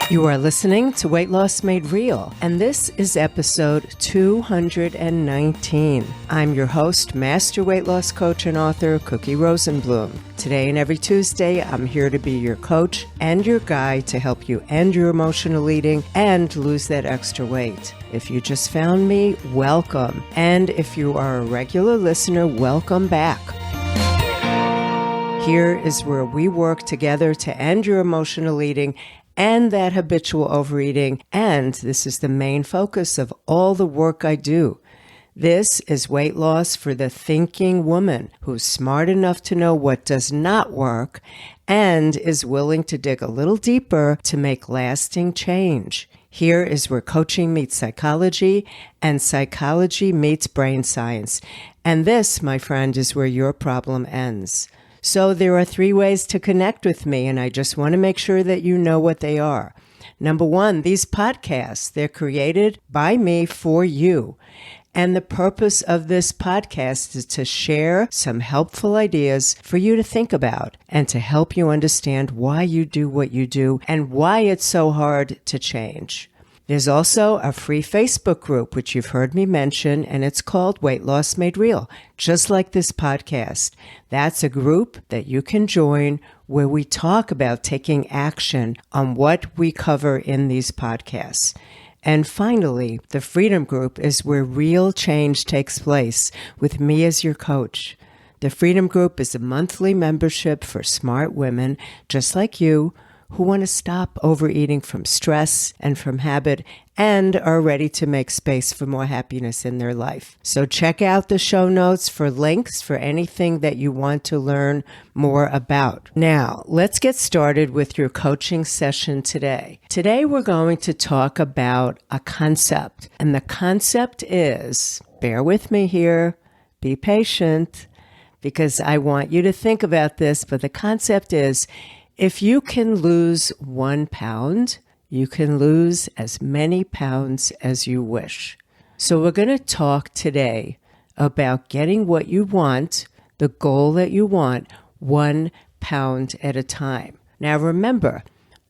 You are listening to Weight Loss Made Real, and this is episode 219. I'm your host, Master Weight Loss Coach and author, Cookie Rosenblum. Today and every Tuesday, I'm here to be your coach and your guide to help you end your emotional eating and lose that extra weight. If you just found me, welcome. And if you are a regular listener, welcome back. Here is where we work together to end your emotional eating and that habitual overeating, and this is the main focus of all the work I do. This is weight loss for the thinking woman who's smart enough to know what does not work and is willing to dig a little deeper to make lasting change. Here is where coaching meets psychology and psychology meets brain science. And this, my friend, is where your problem ends. So there are 3 ways to connect with me, and I just want to make sure that you know what they are. Number 1, these podcasts, they're created by me for you. And the purpose of this podcast is to share some helpful ideas for you to think about and to help you understand why you do what you do and why it's so hard to change. There's also a free Facebook group, which you've heard me mention, and it's called Weight Loss Made Real, just like this podcast. That's a group that you can join where we talk about taking action on what we cover in these podcasts. And finally, the Freedom Group is where real change takes place with me as your coach. The Freedom Group is a monthly membership for smart women just like you who want to stop overeating from stress and from habit and are ready to make space for more happiness in their life. So check out the show notes for links for anything that you want to learn more about. Now, let's get started with your coaching session today. Today, we're going to talk about a concept, and the concept is, bear with me here, be patient, because I want you to think about this, but the concept is, if you can lose 1 pound, you can lose as many pounds as you wish. So we're going to talk today about getting what you want, the goal that you want, 1 pound at a time. Now remember,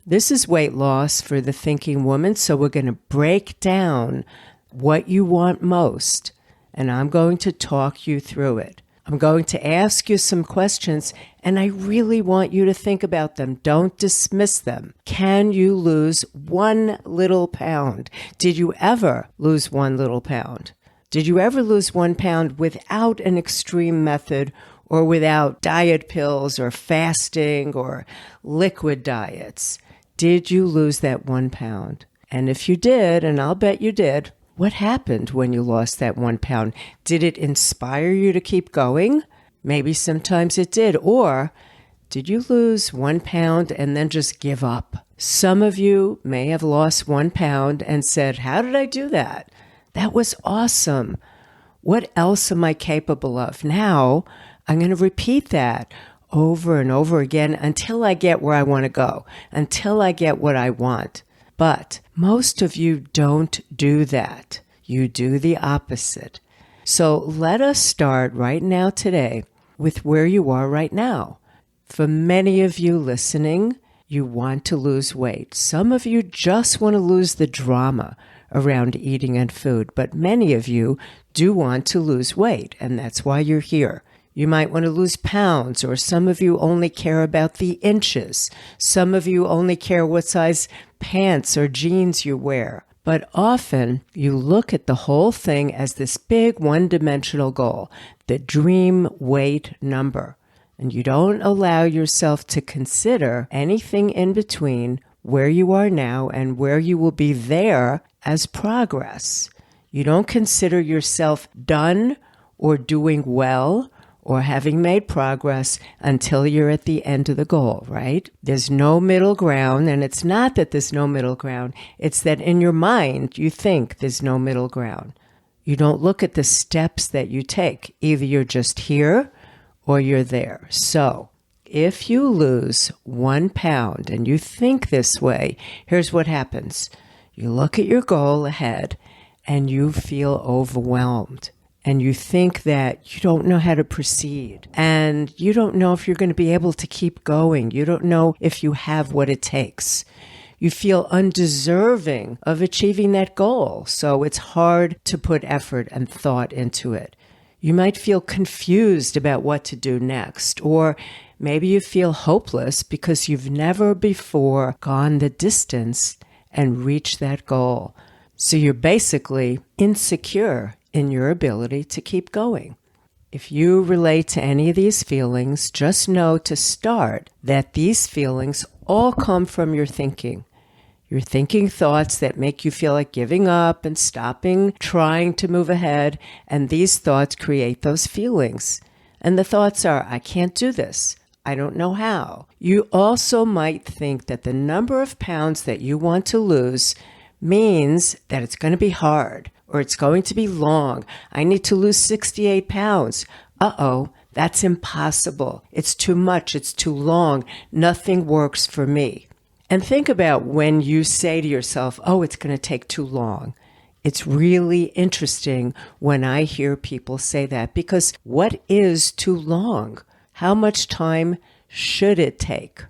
this is weight loss for the thinking woman, so we're going to break down what you want most, and I'm going to talk you through it. I'm going to ask you some questions, and I really want you to think about them. Don't dismiss them. Can you lose 1 little pound? Did you ever lose 1 little pound? Did you ever lose 1 pound without an extreme method or without diet pills or fasting or liquid diets? Did you lose that 1 pound? And if you did, and I'll bet you did, what happened when you lost that 1 pound? Did it inspire you to keep going? Maybe sometimes it did. Or did you lose 1 pound and then just give up? Some of you may have lost 1 pound and said, how did I do that? That was awesome. What else am I capable of? Now, I'm going to repeat that over and over again until I get where I want to go, until I get what I want. But most of you don't do that. You do the opposite. So let us start right now today with where you are right now. For many of you listening, you want to lose weight. Some of you just want to lose the drama around eating and food, but many of you do want to lose weight, and that's why you're here. You might want to lose pounds, or some of you only care about the inches. Some of you only care what size pants or jeans you wear. But often you look at the whole thing as this big one-dimensional goal, the dream weight number. And you don't allow yourself to consider anything in between where you are now and where you will be there as progress. You don't consider yourself done or doing well or having made progress until you're at the end of the goal, right? There's no middle ground, and it's not that there's no middle ground. It's that in your mind, you think there's no middle ground. You don't look at the steps that you take. Either you're just here or you're there. So if you lose 1 pound and you think this way, here's what happens. You look at your goal ahead and you feel overwhelmed. And you think that you don't know how to proceed. And you don't know if you're going to be able to keep going. You don't know if you have what it takes. You feel undeserving of achieving that goal, so it's hard to put effort and thought into it. You might feel confused about what to do next, or maybe you feel hopeless because you've never before gone the distance and reached that goal. So you're basically insecure in your ability to keep going. If you relate to any of these feelings, just know to start that these feelings all come from your thinking. You're thinking thoughts that make you feel like giving up and stopping trying to move ahead, and these thoughts create those feelings. And the thoughts are, I can't do this. I don't know how. You also might think that the number of pounds that you want to lose means that it's going to be hard or it's going to be long. I need to lose 68 pounds. Uh-oh, that's impossible. It's too much. It's too long. Nothing works for me. And think about when you say to yourself, oh, it's going to take too long. It's really interesting when I hear people say that, because what is too long? How much time should it take?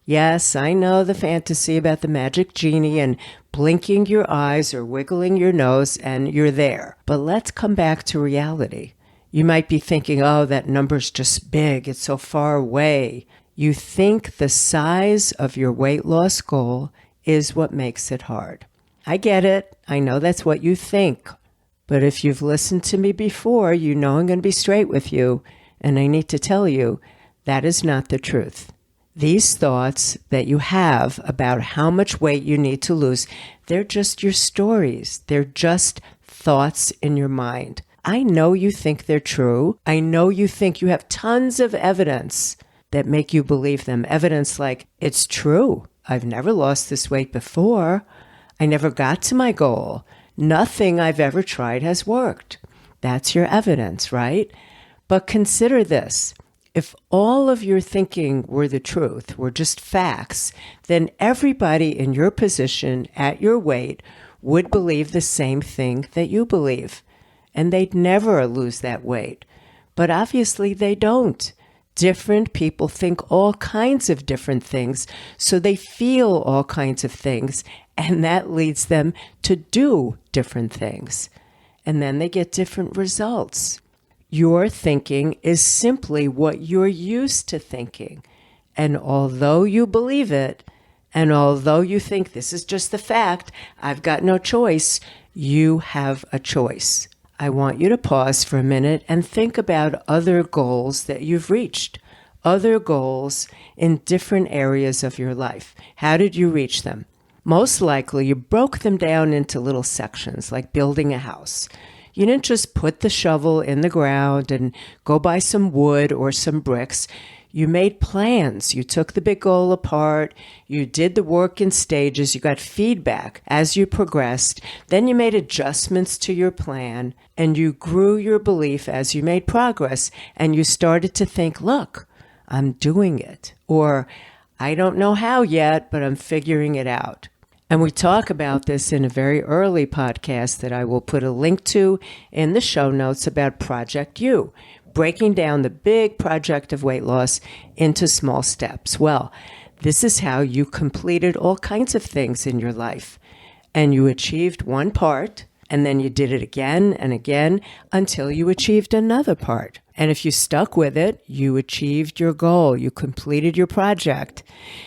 Yes, I know the fantasy about the magic genie and blinking your eyes or wiggling your nose and you're there. But let's come back to reality. You might be thinking, oh, that number's just big. It's so far away. You think the size of your weight loss goal is what makes it hard. I get it. I know that's what you think. But if you've listened to me before, you know I'm going to be straight with you. And I need to tell you, that is not the truth. These thoughts that you have about how much weight you need to lose, they're just your stories. They're just thoughts in your mind. I know you think they're true. I know you think you have tons of evidence that make you believe them. Evidence like, it's true. I've never lost this weight before. I never got to my goal. Nothing I've ever tried has worked. That's your evidence, right? But consider this. If all of your thinking were the truth, were just facts, then everybody in your position at your weight would believe the same thing that you believe. And they'd never lose that weight. But obviously they don't. Different people think all kinds of different things, so they feel all kinds of things, and that leads them to do different things. And then they get different results. Your thinking is simply what you're used to thinking. And although you believe it, and although you think this is just the fact, I've got no choice, you have a choice. I want you to pause for a minute and think about other goals that you've reached, other goals in different areas of your life. How did you reach them? Most likely you broke them down into little sections, like building a house. You didn't just put the shovel in the ground and go buy some wood or some bricks. You made plans. You took the big goal apart. You did the work in stages. You got feedback as you progressed. Then you made adjustments to your plan, and you grew your belief as you made progress. And you started to think, look, I'm doing it. Or, I don't know how yet, but I'm figuring it out. And we talk about this in a very early podcast that I will put a link to in the show notes about Project You, breaking down the big project of weight loss into small steps. Well, this is how you completed all kinds of things in your life. And you achieved one part, and then you did it again and again until you achieved another part. And if you stuck with it, you achieved your goal. You completed your project.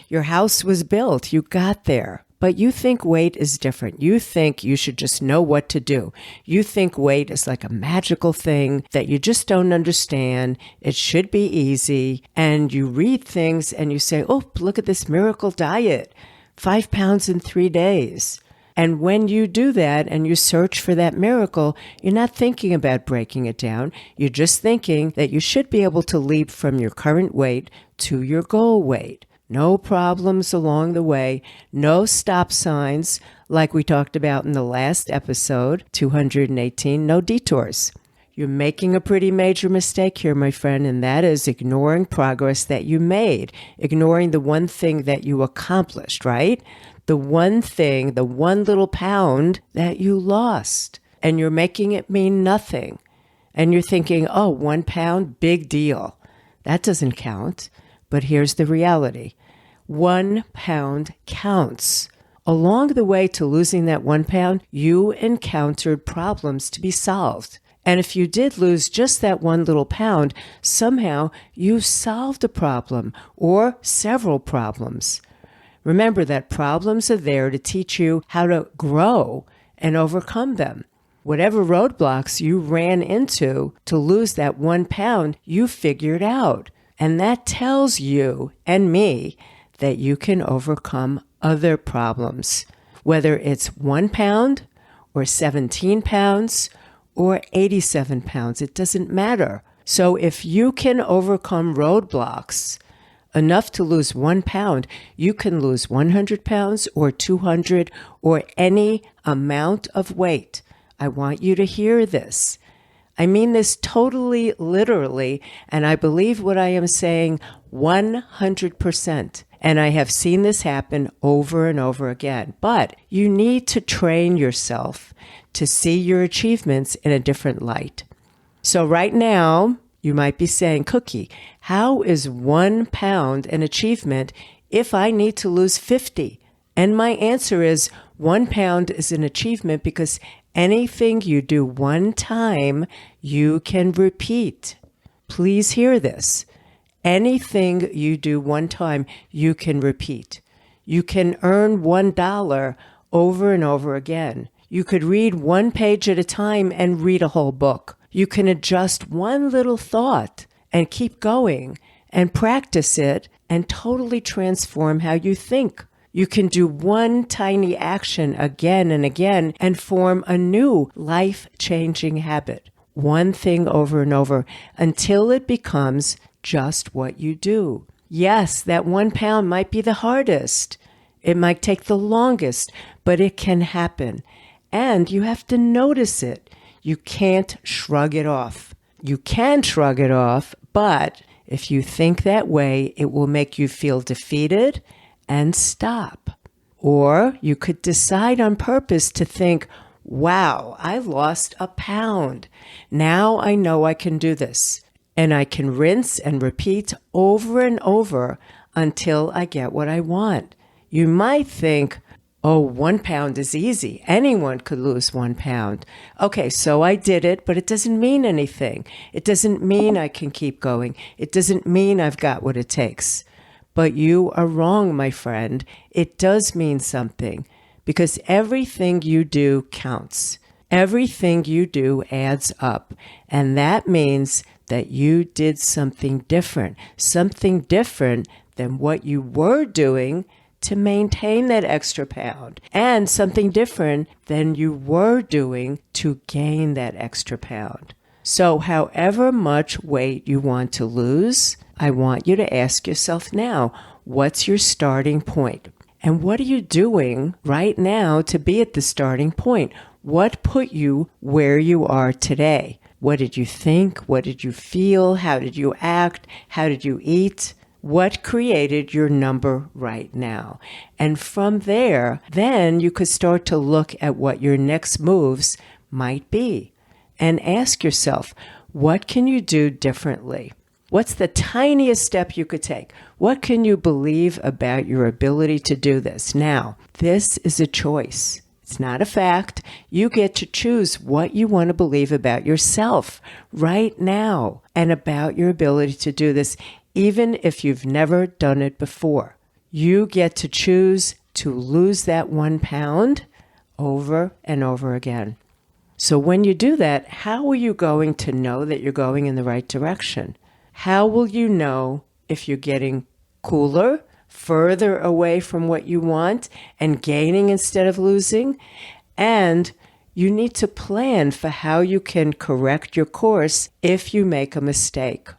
Your house was built. You got there. But you think weight is different. You think you should just know what to do. You think weight is like a magical thing that you just don't understand. It should be easy. And you read things and you say, oh, look at this miracle diet, 5 pounds in 3 days. And when you do that and you search for that miracle, you're not thinking about breaking it down. You're just thinking that you should be able to leap from your current weight to your goal weight. No problems along the way, no stop signs like we talked about in the last episode, 218, no detours. You're making a pretty major mistake here, my friend, and that is ignoring progress that you made, ignoring the one thing that you accomplished, right? The one thing, the one little pound that you lost, and you're making it mean nothing. And you're thinking, oh, 1 pound, big deal. That doesn't count. But here's the reality. 1 pound counts. along the way to losing that 1 pound, you encountered problems to be solved. And if you did lose just that 1 little pound, somehow you solved a problem or several problems. Remember that problems are there to teach you how to grow and overcome them. Whatever roadblocks you ran into to lose that 1 pound, you figured out. And that tells you and me that you can overcome other problems, whether it's 1 pound or 17 pounds or 87 pounds. It doesn't matter. So if you can overcome roadblocks enough to lose 1 pound, you can lose 100 pounds or 200 or any amount of weight. I want you to hear this. I mean this totally literally, and I believe what I am saying 100%. And I have seen this happen over and over again. But you need to train yourself to see your achievements in a different light. So right now, you might be saying, Cookie, how is 1 pound an achievement if I need to lose 50? And my answer is 1 pound is an achievement because anything you do one time, you can repeat. Please hear this. Anything you do one time, you can repeat. You can earn $1 over and over again. You could read 1 page at a time and read a whole book. You can adjust 1 little thought and keep going and practice it and totally transform how you think. You can do 1 tiny action again and again and form a new life-changing habit. 1 thing over and over until it becomes just what you do. Yes, that 1 pound might be the hardest. It might take the longest, but it can happen. And you have to notice it. You can't shrug it off. You can shrug it off, but if you think that way, it will make you feel defeated and stop. Or you could decide on purpose to think, wow, I lost a pound. Now I know I can do this. And I can rinse and repeat over and over until I get what I want. You might think, oh, 1 pound is easy. Anyone could lose 1 pound. Okay, so I did it, but it doesn't mean anything. It doesn't mean I can keep going. It doesn't mean I've got what it takes. But you are wrong, my friend. It does mean something because everything you do counts. Everything you do adds up. And that means that you did something different than what you were doing to maintain that extra pound, and something different than you were doing to gain that extra pound. So however much weight you want to lose, I want you to ask yourself now, what's your starting point? And what are you doing right now to be at the starting point? What put you where you are today? What did you think? What did you feel? How did you act? How did you eat? What created your number right now? And from there, then you could start to look at what your next moves might be and ask yourself, what can you do differently? What's the tiniest step you could take? What can you believe about your ability to do this? Now, this is a choice. It's not a fact. You get to choose what you want to believe about yourself right now and about your ability to do this, even if you've never done it before. You get to choose to lose that 1 pound over and over again. So when you do that, how are you going to know that you're going in the right direction? How will you know if you're getting cooler, further away from what you want, and gaining instead of losing? And you need to plan for how you can correct your course if you make a mistake.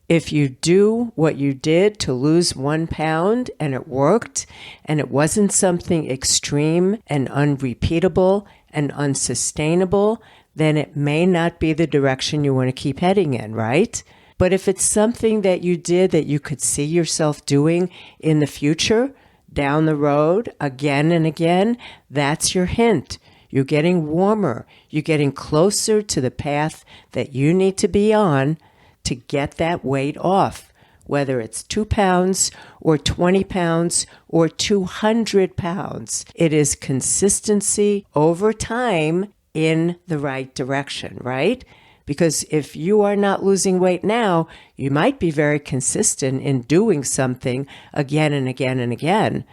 If you do what you did to lose 1 pound and it worked, and it wasn't something extreme and unrepeatable and unsustainable, then it may not be the direction you want to keep heading in, right? But if it's something that you did that you could see yourself doing in the future, down the road, again and again, that's your hint. You're getting warmer. You're getting closer to the path that you need to be on to get that weight off. whether it's 2 pounds or 20 pounds or 200 pounds. It is consistency over time in the right direction, right? Because if you are not losing weight now, you might be very consistent in doing something again and again and again.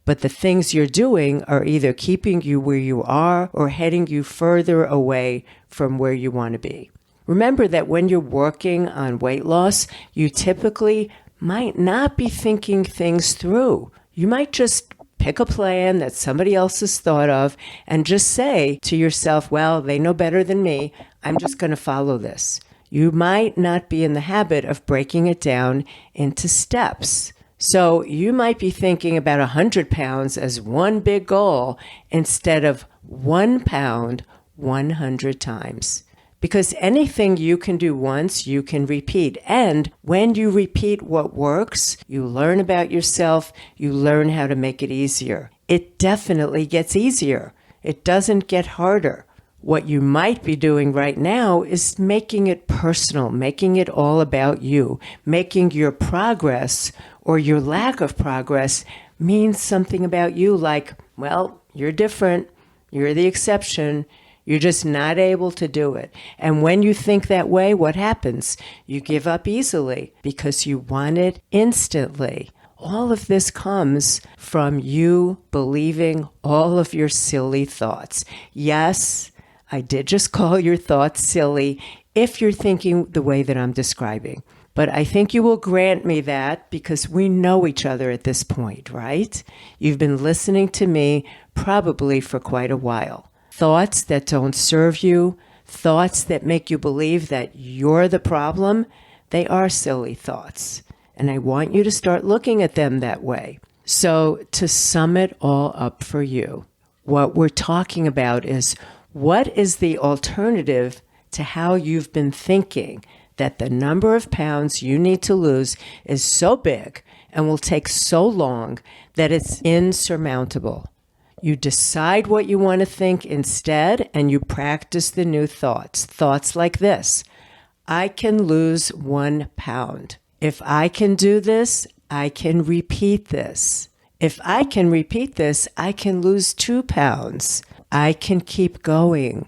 But the things you're doing are either keeping you where you are or heading you further away from where you want to be. Remember that when you're working on weight loss, you typically might not be thinking things through. You might just pick a plan that somebody else has thought of and just say to yourself, well, they know better than me. I'm just going to follow this. You might not be in the habit of breaking it down into steps. So you might be thinking about 100 pounds as one big goal instead of 1 pound 100 times. Because anything you can do once, you can repeat. And when you repeat what works, you learn about yourself, you learn how to make it easier. It definitely gets easier. It doesn't get harder. What you might be doing right now is making it personal, making it all about you, making your progress or your lack of progress mean something about you, like, well, you're different, you're the exception, you're just not able to do it. And when you think that way, what happens? You give up easily because you want it instantly. All of this comes from you believing all of your silly thoughts. Yes, I did just call your thoughts silly if you're thinking the way that I'm describing. But I think you will grant me that because we know each other at this point, right? You've been listening to me probably for quite a while. Thoughts that don't serve you, thoughts that make you believe that you're the problem, they are silly thoughts. And I want you to start looking at them that way. So to sum it all up for you, what we're talking about is what is the alternative to how you've been thinking that the number of pounds you need to lose is so big and will take so long that it's insurmountable. You decide what you want to think instead, and you practice the new thoughts. Thoughts like this: I can lose 1 pound. If I can do this, I can repeat this. If I can repeat this, I can lose 2 pounds. I can keep going.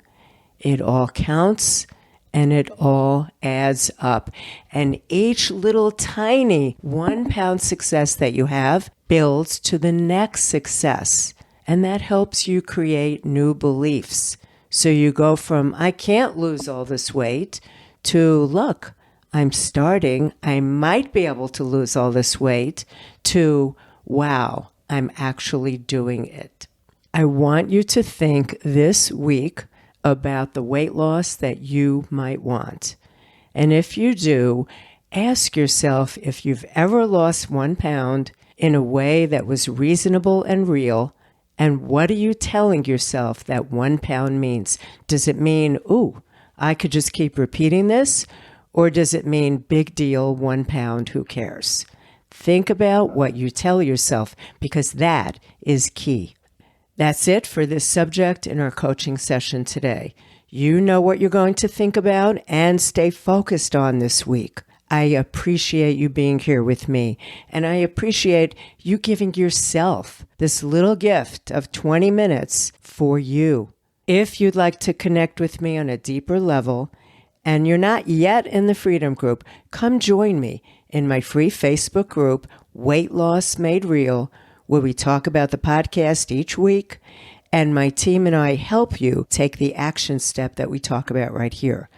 It all counts and it all adds up. And each little tiny 1 pound success that you have builds to the next success. And that helps you create new beliefs. So you go from, I can't lose all this weight, to, look, I'm starting, I might be able to lose all this weight, to, wow, I'm actually doing it. I want you to think this week about the weight loss that you might want. And if you do, ask yourself if you've ever lost 1 pound in a way that was reasonable and real. And what are you telling yourself that 1 pound means? Does it mean, ooh, I could just keep repeating this? Or does it mean, big deal, 1 pound, who cares? Think about what you tell yourself, because that is key. That's it for this subject in our coaching session today. You know what you're going to think about and stay focused on this week. I appreciate you being here with me, and I appreciate you giving yourself this little gift of 20 minutes for you. If you'd like to connect with me on a deeper level, and you're not yet in the Freedom Group, come join me in my free Facebook group, Weight Loss Made Real, where we talk about the podcast each week, and my team and I help you take the action step that we talk about right here.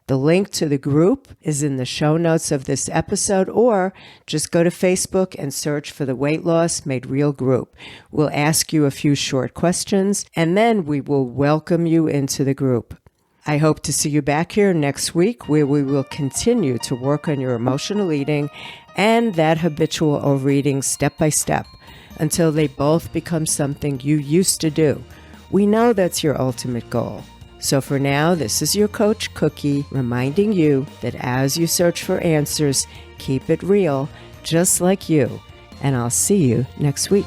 The link to the group is in the show notes of this episode, or just go to Facebook and search for the Weight Loss Made Real group. We'll ask you a few short questions, and then we will welcome you into the group. I hope to see you back here next week, where we will continue to work on your emotional eating and that habitual overeating step by step until they both become something you used to do. We know that's your ultimate goal. So for now, this is your Coach Cookie reminding you that as you search for answers, keep it real, just like you. And I'll see you next week.